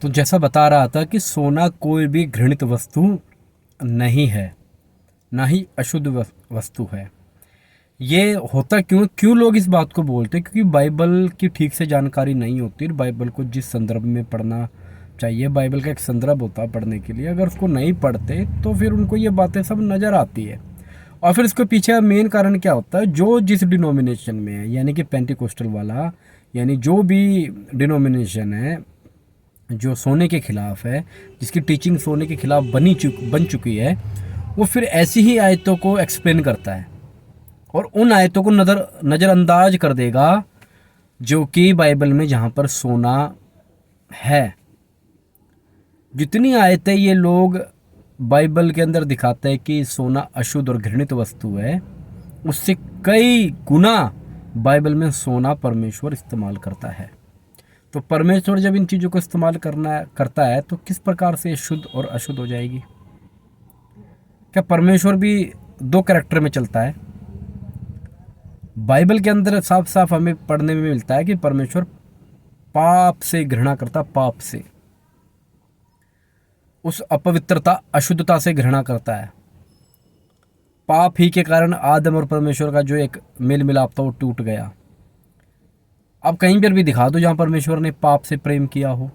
तो जैसा बता रहा था कि सोना कोई भी घृणित वस्तु नहीं है, ना ही अशुद्ध वस्तु है। ये होता क्यों क्यों लोग इस बात को बोलते हैं? क्योंकि बाइबल की ठीक से जानकारी नहीं होती। बाइबल को जिस संदर्भ में पढ़ना चाहिए, बाइबल का एक संदर्भ होता है पढ़ने के लिए, अगर उसको नहीं पढ़ते तो फिर उनको ये बातें सब नज़र आती है। और फिर इसके पीछे मेन कारण क्या होता है? जो जिस डिनोमिनेशन में है, यानी कि पेंटिकोस्टल वाला, यानी जो भी डिनोमिनेशन है जो सोने के खिलाफ है, जिसकी टीचिंग सोने के खिलाफ बन चुकी है, वो फिर ऐसी ही आयतों को एक्सप्लेन करता है और उन आयतों को नज़रअंदाज कर देगा जो कि बाइबल में जहाँ पर सोना है। जितनी आयतें ये लोग बाइबल के अंदर दिखाते हैं कि सोना अशुद्ध और घृणित वस्तु है, उससे कई गुना बाइबल में सोना परमेश्वर इस्तेमाल करता है। तो परमेश्वर जब इन चीज़ों को इस्तेमाल करता है तो किस प्रकार से शुद्ध और अशुद्ध हो जाएगी? क्या परमेश्वर भी दो कैरेक्टर में चलता है? बाइबल के अंदर साफ साफ हमें पढ़ने में मिलता है कि परमेश्वर पाप से घृणा करता, पाप से, उस अपवित्रता अशुद्धता से घृणा करता है। पाप ही के कारण आदम और परमेश्वर का जो एक मेल मिलाप था वो टूट गया। अब कहीं पर भी दिखा दो जहाँ परमेश्वर ने पाप से प्रेम किया हो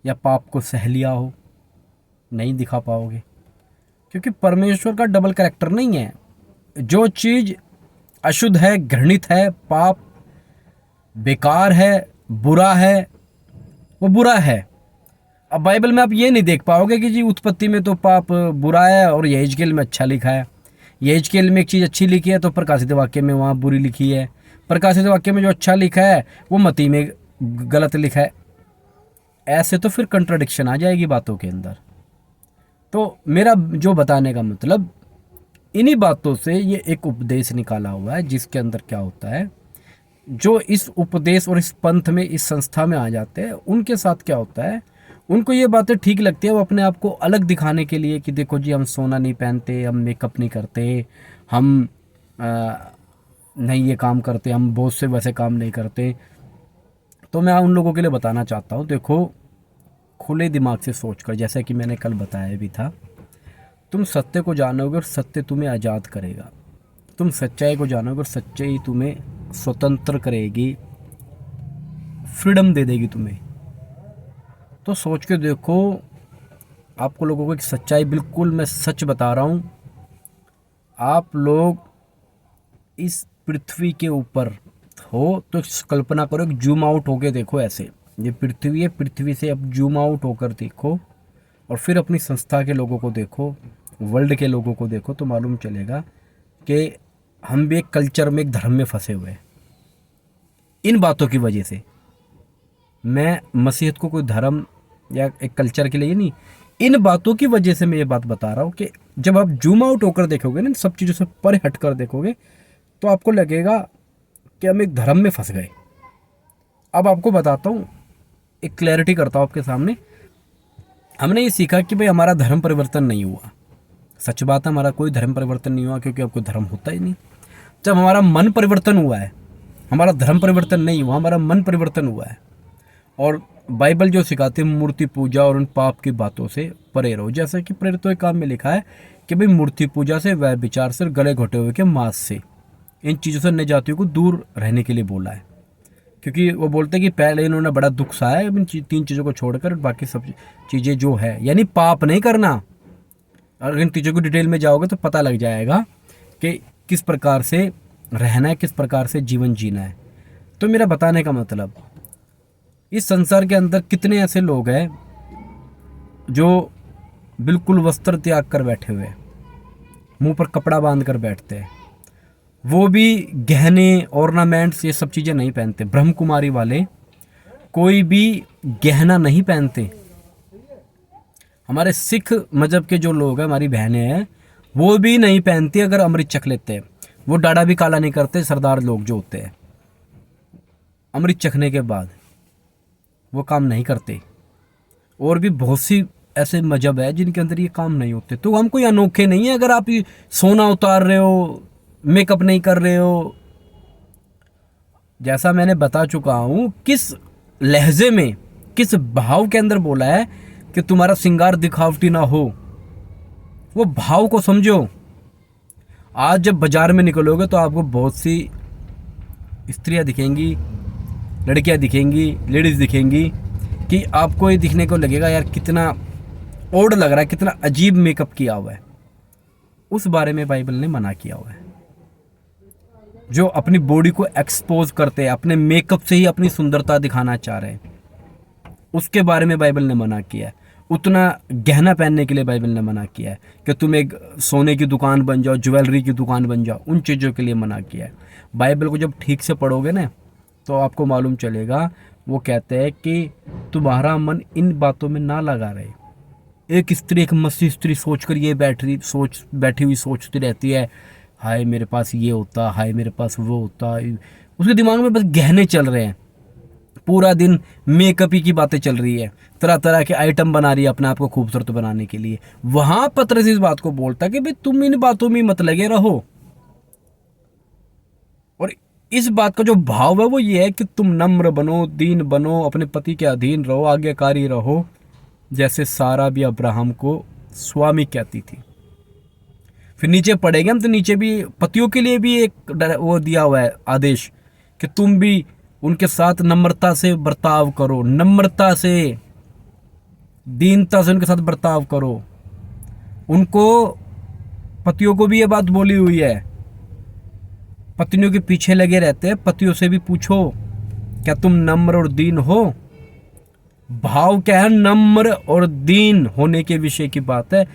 या पाप को सह लिया हो, नहीं दिखा पाओगे, क्योंकि परमेश्वर का डबल कैरेक्टर नहीं है। जो चीज़ अशुद्ध है, घृणित है, पाप, बेकार है, बुरा है, वो बुरा है। अब बाइबल में आप ये नहीं देख पाओगे कि जी उत्पत्ति में तो पाप बुरा है और यहेजकेल में अच्छा लिखा है, यहेजकेल में एक चीज़ अच्छी लिखी है तो प्रकाशित वाक्य में वहाँ बुरी लिखी है, प्रकाशित वाक्य में जो अच्छा लिखा है वो मती में गलत लिखा है। ऐसे तो फिर कंट्राडिक्शन आ जाएगी बातों के अंदर। तो मेरा जो बताने का मतलब, इन्हीं बातों से ये एक उपदेश निकाला हुआ है जिसके अंदर क्या होता है, जो इस उपदेश और इस पंथ में, इस संस्था में आ जाते हैं, उनके साथ क्या होता है, उनको ये बातें ठीक लगती है। वो अपने आप को अलग दिखाने के लिए कि देखो जी हम सोना नहीं पहनते, हम मेकअप नहीं करते, हम नहीं ये काम करते, हम बहुत से वैसे काम नहीं करते। तो मैं उन लोगों के लिए बताना चाहता हूँ, देखो खुले दिमाग से सोचकर, जैसा कि मैंने कल बताया भी था, तुम सत्य को जानोगे और सत्य तुम्हें आज़ाद करेगा। तुम सच्चाई को जानोगे और सच्चाई तुम्हें स्वतंत्र करेगी, फ्रीडम दे देगी तुम्हें। तो सोच के देखो, आपको लोगों को एक सच्चाई, बिल्कुल मैं सच बता रहा हूँ, आप लोग इस पृथ्वी के ऊपर हो तो कल्पना करो, एक जूम आउट होके देखो, ऐसे ये पृथ्वी है, पृथ्वी से अब जूम आउट होकर देखो और फिर अपनी संस्था के लोगों को देखो, वर्ल्ड के लोगों को देखो, तो मालूम चलेगा कि हम भी एक कल्चर में, एक धर्म में फंसे हुए हैं। इन बातों की वजह से, मैं मसीहत को कोई धर्म या एक कल्चर के लिए नहीं, इन बातों की वजह से मैं ये बात बता रहा हूँ कि जब आप जूम आउट होकर देखोगे ना, सब चीज़ों से परे हट कर देखोगे, तो आपको लगेगा कि हम एक धर्म में फंस गए। अब आपको बताता हूँ, एक क्लैरिटी करता हूँ आपके सामने। हमने ये सीखा कि भाई हमारा धर्म परिवर्तन नहीं हुआ। सच बात है, हमारा कोई धर्म परिवर्तन नहीं हुआ, क्योंकि अब कोई धर्म होता ही नहीं। जब हमारा मन परिवर्तन हुआ है, हमारा धर्म परिवर्तन नहीं हुआ, हमारा मन परिवर्तन हुआ है। और बाइबल जो सिखाती है, मूर्ति पूजा और उन पाप की बातों से परे रहो। जैसे कि प्रेरितों के काम में लिखा है कि भाई मूर्ति पूजा से, वह विचार से, गले घोटे हुए के मांस से, इन चीज़ों से अन्य जातियों को दूर रहने के लिए बोला है। क्योंकि वो बोलते हैं कि पहले इन्होंने बड़ा दुख सहा है, इन तीन चीज़ों को छोड़कर बाकी सब चीज़ें जो है, यानी पाप नहीं करना। अगर इन चीज़ों की डिटेल में जाओगे तो पता लग जाएगा कि किस प्रकार से रहना है, किस प्रकार से जीवन जीना है। तो मेरा बताने का मतलब, इस संसार के अंदर कितने ऐसे लोग हैं जो बिल्कुल वस्त्र त्याग कर बैठे हुए हैं, मुंह पर कपड़ा बांध कर बैठते हैं, वो भी गहने, ऑर्नामेंट्स, ये सब चीज़ें नहीं पहनते। ब्रह्म कुमारी वाले कोई भी गहना नहीं पहनते। हमारे सिख मजहब के जो लोग हैं, हमारी बहनें हैं, वो भी नहीं पहनती अगर अमृत चख लेते हैं। वो डाढ़ा भी काला नहीं करते। सरदार लोग जो होते हैं, अमृत चखने के बाद वो काम नहीं करते। और भी बहुत सी ऐसे मजहब है जिनके अंदर ये काम नहीं होते। तो हम कोई अनोखे नहीं है अगर आप सोना उतार रहे हो, मेकअप नहीं कर रहे हो। जैसा मैंने बता चुका हूँ, किस लहजे में किस भाव के अंदर बोला है कि तुम्हारा श्रृंगार दिखावटी ना हो, वो भाव को समझो। आज जब बाजार में निकलोगे तो आपको बहुत सी स्त्रियां दिखेंगी, लड़कियां दिखेंगी, लेडीज दिखेंगी कि आपको ये दिखने को लगेगा यार कितना ओड लग रहा है, कितना अजीब मेकअप किया हुआ है। उस बारे में बाइबल ने मना किया हुआ है। जो अपनी बॉडी को एक्सपोज करते हैं, अपने मेकअप से ही अपनी सुंदरता दिखाना चाह रहे हैं, उसके बारे में बाइबल ने मना किया है। उतना गहना पहनने के लिए बाइबल ने मना किया है कि तुम एक सोने की दुकान बन जाओ, ज्वेलरी की दुकान बन जाओ, उन चीज़ों के लिए मना किया है। बाइबल को जब ठीक से पढ़ोगे ना तो आपको मालूम चलेगा, वो कहते हैं कि तुम्हारा मन इन बातों में ना लगा रहे। एक स्त्री, एक मसीह स्त्री सोचकर ये बैठी हुई सोचती रहती है, हाय मेरे पास ये होता, हाय मेरे पास वो होता। उसके दिमाग में बस गहने चल रहे हैं, पूरा दिन मेकअप ही की बातें चल रही है, तरह तरह के आइटम बना रही है अपने आप को खूबसूरत बनाने के लिए। वहां पतरस इस बात को बोलता है कि भाई तुम इन बातों में मत लगे रहो। और इस बात का जो भाव है वो ये है कि तुम नम्र बनो, दीन बनो, अपने पति के अधीन रहो, आज्ञाकारी रहो, जैसे सारा भी अब्राहम को स्वामी कहती थी। फिर नीचे पढ़ेंगे हम तो नीचे भी पतियों के लिए भी एक वो दिया हुआ है आदेश कि तुम भी उनके साथ नम्रता से बर्ताव करो, नम्रता से, दीनता से उनके साथ बर्ताव करो। उनको, पतियों को भी ये बात बोली हुई है, पत्नियों के पीछे लगे रहते हैं, पतियों से भी पूछो क्या तुम नम्र और दीन हो। भाव क्या है? नम्र और दीन होने के विषय की बात है।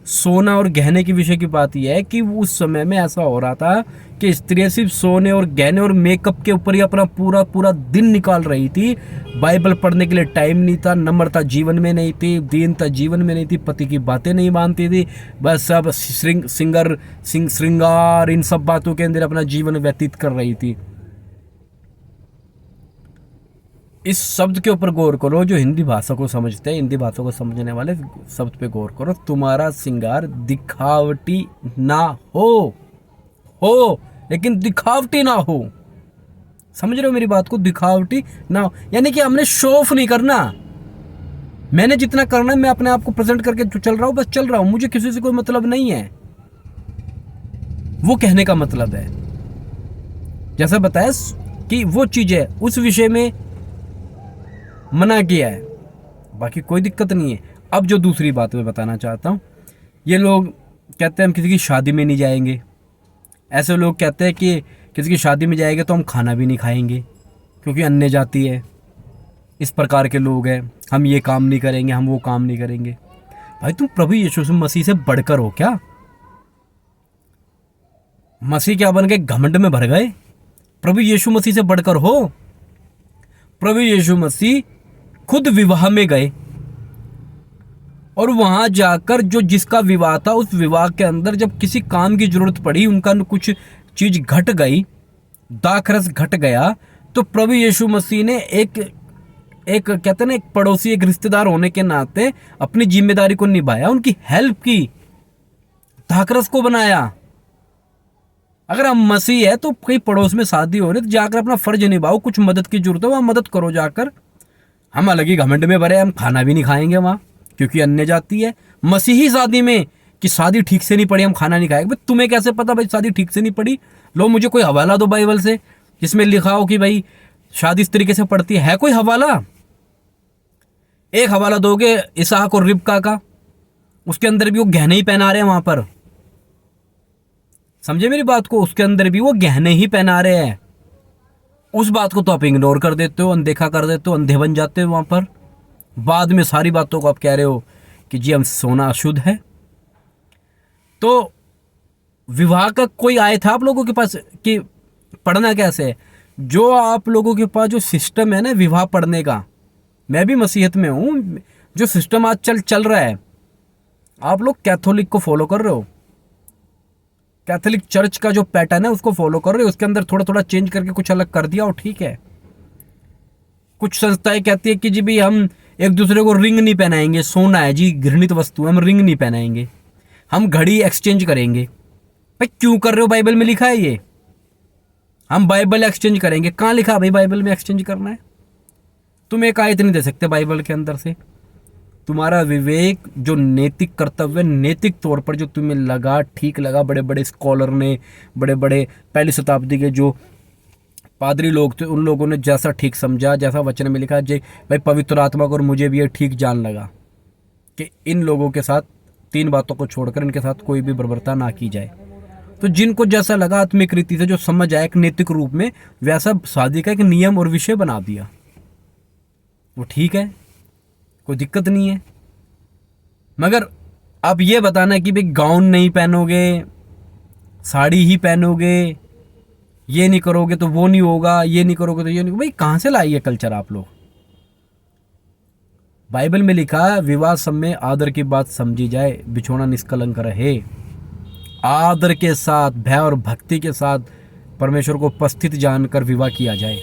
सोना और गहने के विषय की बात यह है कि उस समय में ऐसा हो रहा था कि स्त्रियां सिर्फ सोने और गहने और मेकअप के ऊपर ही अपना पूरा पूरा दिन निकाल रही थी। बाइबल पढ़ने के लिए टाइम नहीं था, नम्रता जीवन में नहीं थी, दीनता जीवन में नहीं थी, पति की बातें नहीं मानती थी, बस सब श्रृंगार इन सब बातों के अंदर अपना जीवन व्यतीत कर रही थी। इस शब्द के ऊपर गौर करो, जो हिंदी भाषा को समझते हैं, हिंदी भाषा को समझने वाले शब्द पे गौर करो। तुम्हारा श्रृंगार दिखावटी ना हो लेकिन दिखावटी ना हो। समझ रहे हो मेरी बात को? दिखावटी ना हो यानी कि हमने शो ऑफ नहीं करना। मैंने जितना करना है मैं अपने आप को प्रेजेंट करके जो चल रहा हूं बस चल रहा हूं, मुझे किसी से कोई मतलब नहीं है। वो कहने का मतलब है, जैसा बताया कि वो चीज है उस विषय में मना किया है, बाकी कोई दिक्कत नहीं है। अब जो दूसरी बात मैं बताना चाहता हूँ, ये लोग कहते हैं हम किसी की शादी में नहीं जाएंगे। ऐसे लोग कहते हैं कि किसी की शादी में जाएंगे तो हम खाना भी नहीं खाएंगे क्योंकि अन्य जाति है। इस प्रकार के लोग हैं, हम ये काम नहीं करेंगे, हम वो काम नहीं करेंगे। भाई तुम प्रभु यीशु मसीह से बढ़कर हो क्या? मसीह क्या बन गए? घमंड में भर गए? प्रभु यीशु मसीह से बढ़कर हो? प्रभु यीशु मसीह खुद विवाह में गए और वहां जाकर जो जिसका विवाह था उस विवाह के अंदर जब किसी काम की जरूरत पड़ी, उनका कुछ चीज घट गई, दाखरस घट गया, तो प्रभु यीशु मसीह ने एक कहते हैं ना, एक पड़ोसी, एक रिश्तेदार होने के नाते अपनी जिम्मेदारी को निभाया, उनकी हेल्प की, दाखरस को बनाया। अगर हम मसीह है तो कहीं पड़ोस में शादी हो रही तो जाकर अपना फर्ज निभाओ, कुछ मदद की जरूरत है वहां मदद करो जाकर। हम अलग ही घमंड में भरे, हम खाना भी नहीं खाएंगे वहां क्योंकि अन्य जाति है। मसीही शादी में कि शादी ठीक से नहीं पड़ी हम खाना नहीं खाएंगे। भाई तुम्हें कैसे पता भाई शादी ठीक से नहीं पड़ी? लो मुझे कोई हवाला दो बाइबल से जिसमें लिखा हो कि भाई शादी इस तरीके से पड़ती है कोई हवाला? एक हवाला दोगे इसहाक और रिबका का, उसके अंदर भी वो गहने ही पहना रहे हैं वहां पर। समझे मेरी बात को? उसके अंदर भी वो गहने ही पहना रहे हैं। उस बात को तो आप इग्नोर कर देते हो, अनदेखा कर देते हो, अंधे बन जाते हो वहां पर। बाद में सारी बातों को आप कह रहे हो कि जी हम सोना अशुद्ध है। तो विवाह का कोई आया था आप लोगों के पास कि पढ़ना कैसे है? जो आप लोगों के पास जो सिस्टम है ना विवाह पढ़ने का, मैं भी मसीहत में हूं, जो सिस्टम आज चल रहा है, आप लोग कैथोलिक को फॉलो कर रहे हो। कैथोलिक चर्च का जो पैटर्न है उसको फॉलो कर रहे हो, उसके अंदर थोड़ा थोड़ा चेंज करके कुछ अलग कर दिया और ठीक है। कुछ संस्थाएं कहती है कि जी भाई हम एक दूसरे को रिंग नहीं पहनाएंगे, सोना है जी घृणित वस्तु है, हम रिंग नहीं पहनाएंगे, हम घड़ी एक्सचेंज करेंगे। भाई क्यों कर रहे हो? बाइबल में लिखा है ये, हम बाइबल एक्सचेंज करेंगे। कहाँ लिखा भाई बाइबल में एक्सचेंज करना है? तुम एक आयत नहीं दे सकते बाइबल के अंदर से। तुम्हारा विवेक जो नैतिक कर्तव्य, नैतिक तौर पर जो तुम्हें लगा ठीक लगा, बड़े बड़े स्कॉलर ने, बड़े बड़े पहली शताब्दी के जो पादरी लोग थे, उन लोगों ने जैसा ठीक समझा, जैसा वचन में लिखा, जे भाई पवित्र आत्मा को और मुझे भी ये ठीक जान लगा कि इन लोगों के साथ 3 बातों को छोड़कर इनके साथ कोई भी बर्बरता ना की जाए। तो जिनको जैसा लगा आत्मिक रीति से जो समझ आया एक नैतिक रूप में, वैसा शादी का एक नियम और विषय बना दिया। वो ठीक है, कोई दिक्कत नहीं है। मगर अब ये बताना कि भाई गाउन नहीं पहनोगे, साड़ी ही पहनोगे, ये नहीं करोगे तो वो नहीं होगा, ये नहीं करोगे तो ये नहीं, भाई कहाँ से लाई है कल्चर आप लोग। बाइबल में लिखा है विवाह सब में आदर की बात समझी जाए, बिछोना निष्कलंक रहे। आदर के साथ, भय और भक्ति के साथ परमेश्वर को उपस्थित जानकर विवाह किया जाए।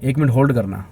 1 मिनट होल्ड करना।